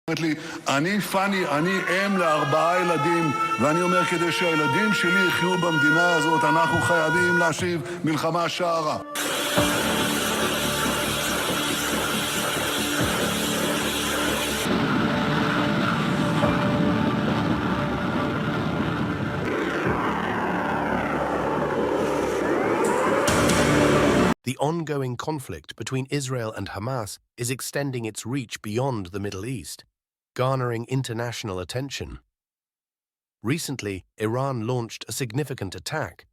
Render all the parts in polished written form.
אומרת לי, אני פאני, אני אם לארבעה ילדים, ואני אומר, כדי שהילדים שלי יחיו במדינה הזאת, אנחנו חייבים להשיב מלחמה שערה. The ongoing conflict between Israel and Hamas is extending its reach beyond the Middle East, garnering international attention. Recently, Iran launched a significant attack,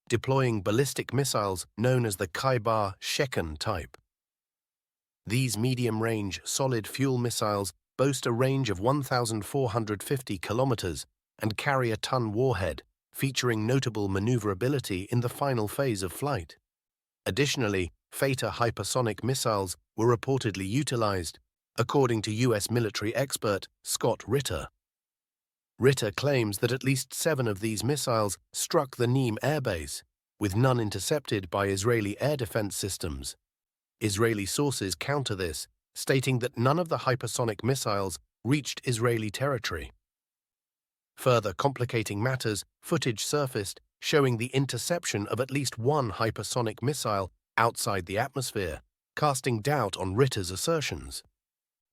deploying ballistic missiles known as the Khaibar-Shekan type. These medium-range solid-fuel missiles boast a range of 1,450 kilometers and carry a ton warhead, featuring notable maneuverability in the final phase of flight. Additionally, Feta hypersonic missiles were reportedly utilized, according to U.S. military expert Scott Ritter. Ritter claims that at least 7 of these missiles struck the Neem airbase, with none intercepted by Israeli air defense systems. Israeli sources counter this, stating that none of the hypersonic missiles reached Israeli territory. Further complicating matters, footage surfaced showing the interception of at least one hypersonic missile outside the atmosphere, casting doubt on Ritter's assertions.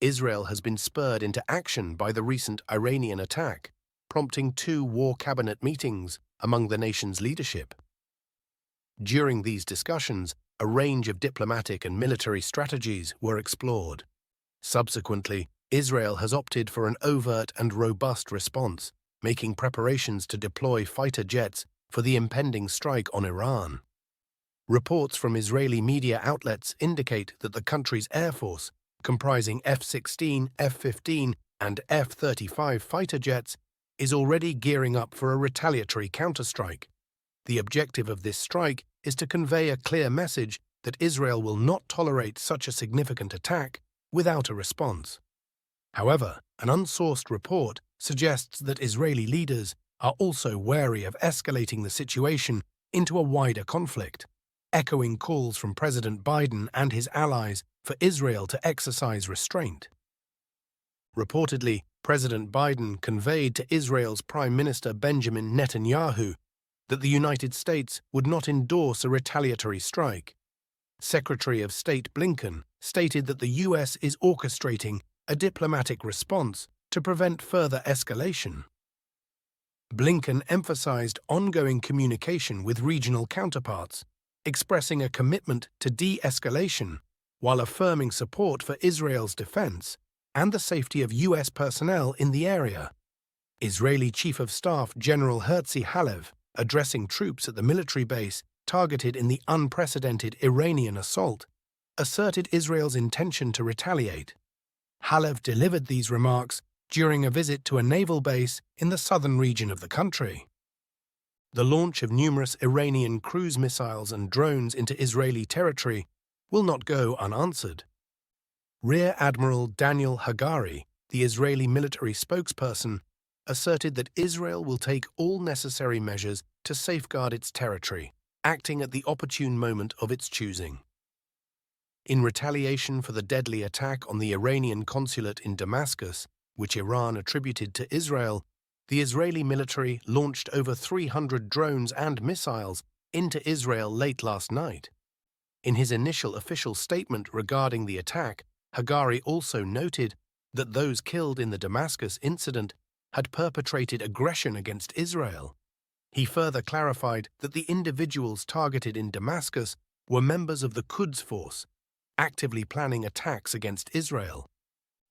Israel has been spurred into action by the recent Iranian attack, prompting 2 war cabinet meetings among the nation's leadership. During these discussions, a range of diplomatic and military strategies were explored. Subsequently, Israel has opted for an overt and robust response, making preparations to deploy fighter jets for the impending strike on Iran. Reports from Israeli media outlets indicate that the country's air force, comprising F-16, F-15, and F-35 fighter jets, is already gearing up for a retaliatory counterstrike. The objective of this strike is to convey a clear message that Israel will not tolerate such a significant attack without a response. However, an unsourced report suggests that Israeli leaders are also wary of escalating the situation into a wider conflict, echoing calls from President Biden and his allies for Israel to exercise restraint. Reportedly, President Biden conveyed to Israel's Prime Minister Benjamin Netanyahu that the United States would not endorse a retaliatory strike. Secretary of State Blinken stated that the U.S. is orchestrating a diplomatic response to prevent further escalation. Blinken emphasized ongoing communication with regional counterparts, expressing a commitment to de-escalation while affirming support for Israel's defense and the safety of U.S. personnel in the area. Israeli Chief of Staff General Herzi Halev, addressing troops at the military base targeted in the unprecedented Iranian assault, asserted Israel's intention to retaliate. Halev delivered these remarks during a visit to a naval base in the southern region of the country. The launch of numerous Iranian cruise missiles and drones into Israeli territory will not go unanswered. Rear Admiral Daniel Hagari, the Israeli military spokesperson, asserted that Israel will take all necessary measures to safeguard its territory, acting at the opportune moment of its choosing. In retaliation for the deadly attack on the Iranian consulate in Damascus, which Iran attributed to Israel, the Israeli military launched over 300 drones and missiles into Israel late last night. In his initial official statement regarding the attack, Hagari also noted that those killed in the Damascus incident had perpetrated aggression against Israel. He further clarified that the individuals targeted in Damascus were members of the Quds Force, actively planning attacks against Israel.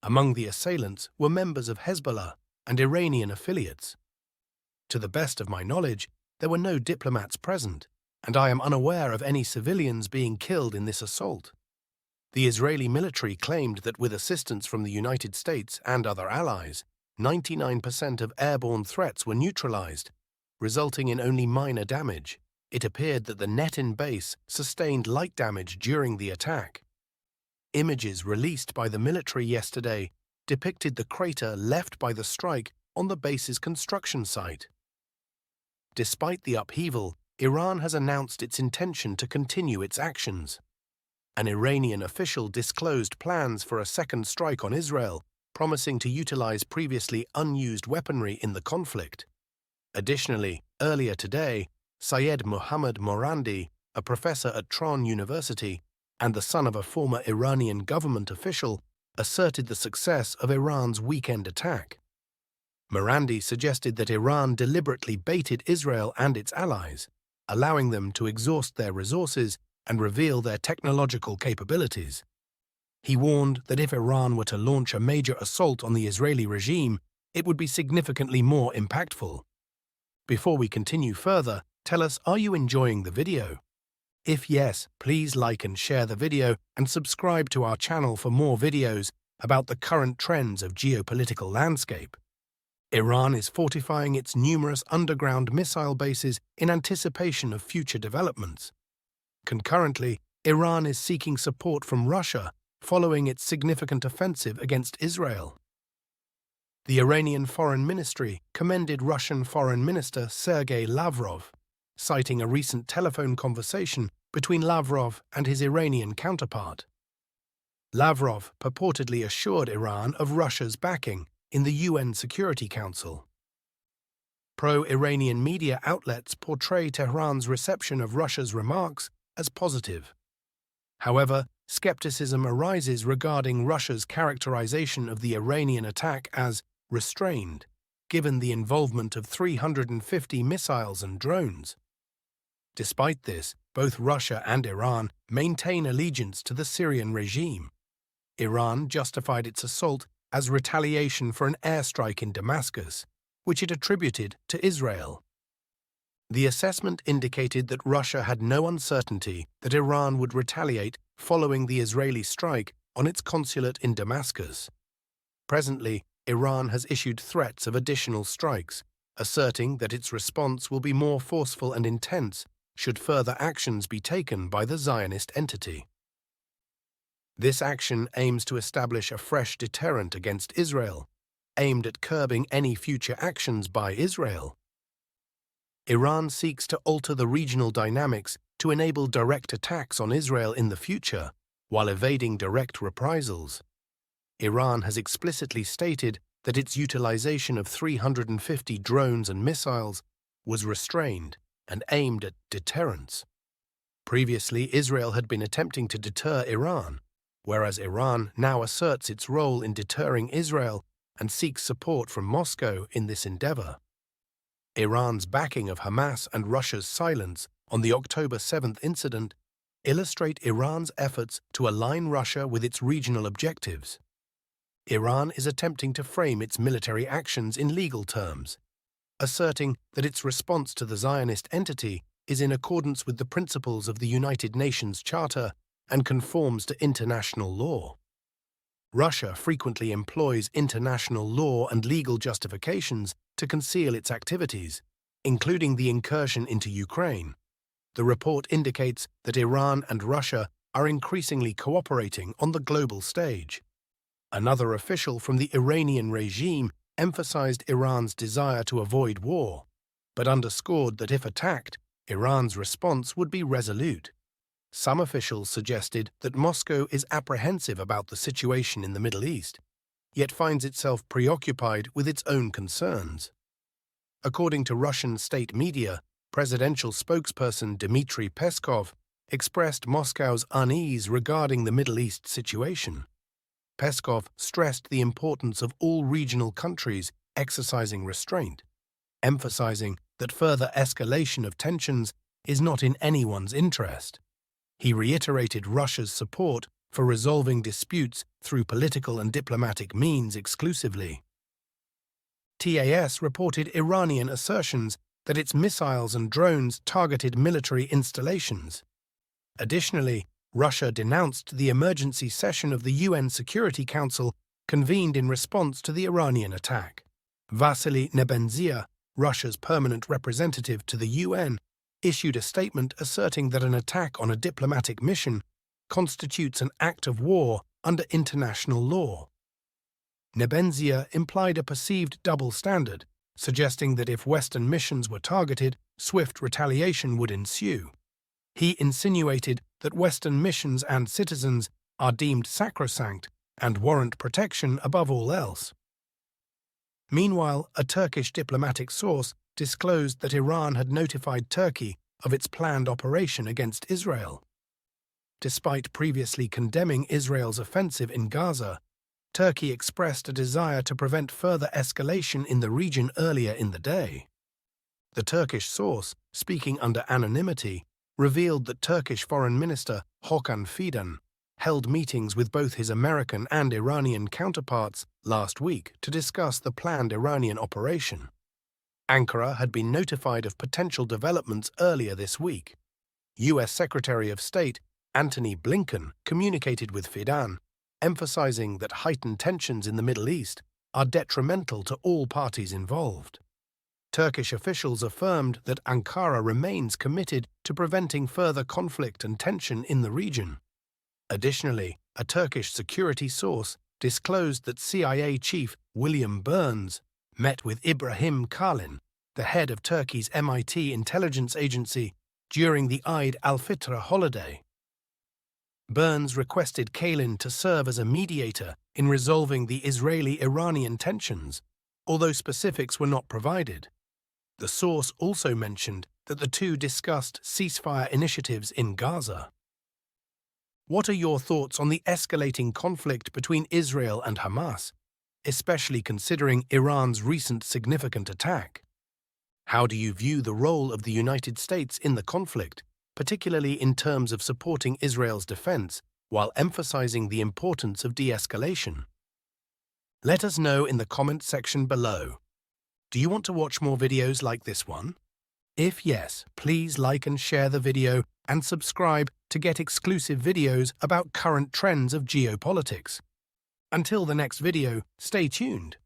Among the assailants were members of Hezbollah and Iranian affiliates. To the best of my knowledge, there were no diplomats present, and I am unaware of any civilians being killed in this assault. The Israeli military claimed that with assistance from the United States and other allies, 99% of airborne threats were neutralized, resulting in only minor damage. It appeared that the Netin base sustained light damage during the attack. Images released by the military yesterday depicted the crater left by the strike on the base's construction site. Despite the upheaval, Iran has announced its intention to continue its actions. An Iranian official disclosed plans for a second strike on Israel, promising to utilize previously unused weaponry in the conflict. Additionally, earlier today, Syed Mohammad Morandi, a professor at Tehran University and the son of a former Iranian government official, asserted the success of Iran's weekend attack. Morandi suggested that Iran deliberately baited Israel and its allies, allowing them to exhaust their resources and reveal their technological capabilities. He warned that if Iran were to launch a major assault on the Israeli regime, it would be significantly more impactful. Before we continue further, tell us, are you enjoying the video? If yes, please like and share the video and subscribe to our channel for more videos about the current trends of geopolitical landscape. Iran is fortifying its numerous underground missile bases in anticipation of future developments. Concurrently, Iran is seeking support from Russia following its significant offensive against Israel. The Iranian Foreign Ministry commended Russian Foreign Minister Sergei Lavrov, citing a recent telephone conversation between Lavrov and his Iranian counterpart. Lavrov purportedly assured Iran of Russia's backing in the UN Security Council. Pro-Iranian media outlets portray Tehran's reception of Russia's remarks as positive. However, skepticism arises regarding Russia's characterization of the Iranian attack as restrained, given the involvement of 350 missiles and drones. Despite this, both Russia and Iran maintain allegiance to the Syrian regime. Iran justified its assault as retaliation for an airstrike in Damascus, which it attributed to Israel. The assessment indicated that Russia had no uncertainty that Iran would retaliate following the Israeli strike on its consulate in Damascus. Presently, Iran has issued threats of additional strikes, asserting that its response will be more forceful and intense should further actions be taken by the Zionist entity. This action aims to establish a fresh deterrent against Israel, aimed at curbing any future actions by Israel. Iran seeks to alter the regional dynamics to enable direct attacks on Israel in the future, while evading direct reprisals. Iran has explicitly stated that its utilization of 350 drones and missiles was restrained and aimed at deterrence. Previously, Israel had been attempting to deter Iran, whereas Iran now asserts its role in deterring Israel and seeks support from Moscow in this endeavor. Iran's backing of Hamas and Russia's silence on the October 7th incident illustrate Iran's efforts to align Russia with its regional objectives. Iran is attempting to frame its military actions in legal terms, asserting that its response to the Zionist entity is in accordance with the principles of the United Nations Charter and conforms to international law. Russia frequently employs international law and legal justifications to conceal its activities, including the incursion into Ukraine. The report indicates that Iran and Russia are increasingly cooperating on the global stage. Another official from the Iranian regime emphasized Iran's desire to avoid war, but underscored that if attacked, Iran's response would be resolute. Some officials suggested that Moscow is apprehensive about the situation in the Middle East, yet finds itself preoccupied with its own concerns. According to Russian state media, presidential spokesperson Dmitry Peskov expressed Moscow's unease regarding the Middle East situation. Peskov stressed the importance of all regional countries exercising restraint, emphasizing that further escalation of tensions is not in anyone's interest. He reiterated Russia's support for resolving disputes through political and diplomatic means exclusively. TAS reported Iranian assertions that its missiles and drones targeted military installations. Additionally, Russia denounced the emergency session of the UN Security Council convened in response to the Iranian attack. Vasily Nebenzia, Russia's permanent representative to the UN, issued a statement asserting that an attack on a diplomatic mission constitutes an act of war under international law. Nebenzia implied a perceived double standard, suggesting that if Western missions were targeted, swift retaliation would ensue. He insinuated that Western missions and citizens are deemed sacrosanct and warrant protection above all else. Meanwhile, a Turkish diplomatic source disclosed that Iran had notified Turkey of its planned operation against Israel. Despite previously condemning Israel's offensive in Gaza, Turkey expressed a desire to prevent further escalation in the region earlier in the day. The Turkish source, speaking under anonymity, revealed that Turkish Foreign Minister Hakan Fidan held meetings with both his American and Iranian counterparts last week to discuss the planned Iranian operation. Ankara had been notified of potential developments earlier this week. U.S. Secretary of State Antony Blinken communicated with Fidan, emphasizing that heightened tensions in the Middle East are detrimental to all parties involved. Turkish officials affirmed that Ankara remains committed to preventing further conflict and tension in the region. Additionally, a Turkish security source disclosed that CIA Chief William Burns met with Ibrahim Kalin, the head of Turkey's MIT intelligence agency, during the Eid al-Fitr holiday. Burns requested Kalin to serve as a mediator in resolving the Israeli-Iranian tensions, although specifics were not provided. The source also mentioned that the two discussed ceasefire initiatives in Gaza. What are your thoughts on the escalating conflict between Israel and Hamas, especially considering Iran's recent significant attack? How do you view the role of the United States in the conflict, particularly in terms of supporting Israel's defense while emphasizing the importance of de-escalation? Let us know in the comment section below. Do you want to watch more videos like this one? If yes, please like and share the video and subscribe to get exclusive videos about current trends of geopolitics. Until the next video, stay tuned.